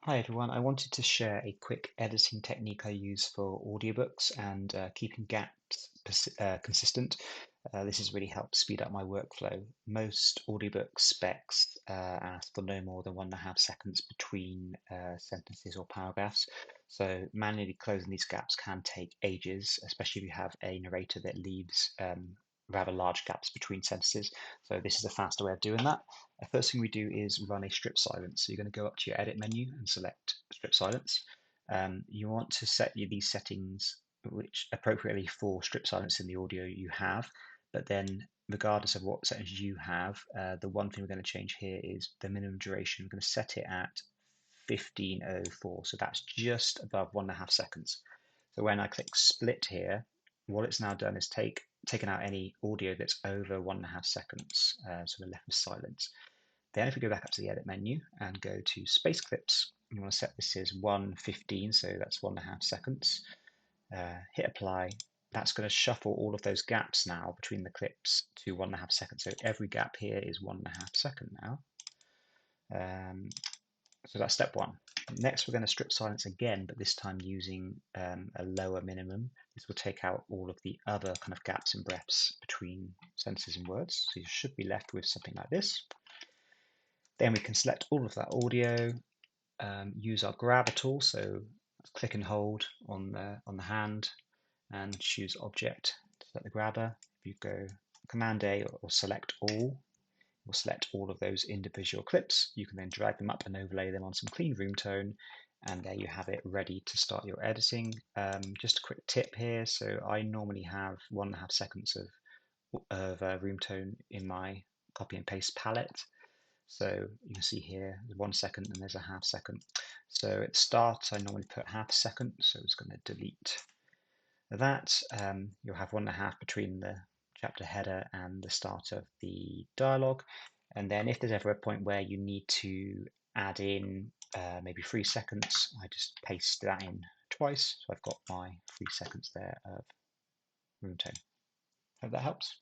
Hi everyone, I wanted to share a quick editing technique I use for audiobooks and keeping gaps consistent. This has really helped speed up my workflow. Most audiobook specs ask for no more than 1.5 seconds between sentences or paragraphs. So manually closing these gaps can take ages, especially if you have a narrator that leaves rather large gaps between sentences. So this is a faster way of doing that. The first thing we do is run a strip silence. So you're going to go up to your edit menu and select strip silence. You want to set these settings which appropriately for strip silence in the audio you have, but then regardless of what settings you have, the one thing we're going to change here is the minimum duration. We're going to set it at 1504, so that's just above 1.5 seconds. So when I click split here, what it's now done is taken out any audio that's over 1.5 seconds, so we're left with silence. Then if we go back up to the edit menu and go to space clips, you want to set this as 1:15, so that's 1.5 seconds. Hit apply. That's going to shuffle all of those gaps now between the clips to 1.5 seconds. So every gap here is 1.5 seconds now. So that's step one. Next, we're going to strip silence again, but this time using a lower minimum. This will take out all of the other kind of gaps and breaths between sentences and words. So you should be left with something like this. Then we can select all of that audio, use our grabber tool. So click and hold on the hand and choose object to set the grabber. If you go Command A or select all, we'll select all of those individual clips. You can then drag them up and overlay them on some clean room tone, and there you have it ready to start your editing. Just a quick tip here. So I normally have 1.5 seconds of room tone in my copy and paste palette. So you can see here, there's 1 second and there's a half second. So at the start, I normally put half a second, so it's going to delete that. You'll have 1.5 between the chapter header and the start of the dialogue. And then if there's ever a point where you need to add in maybe 3 seconds, I just paste that in twice. So I've got my 3 seconds there of room tone. Hope that helps.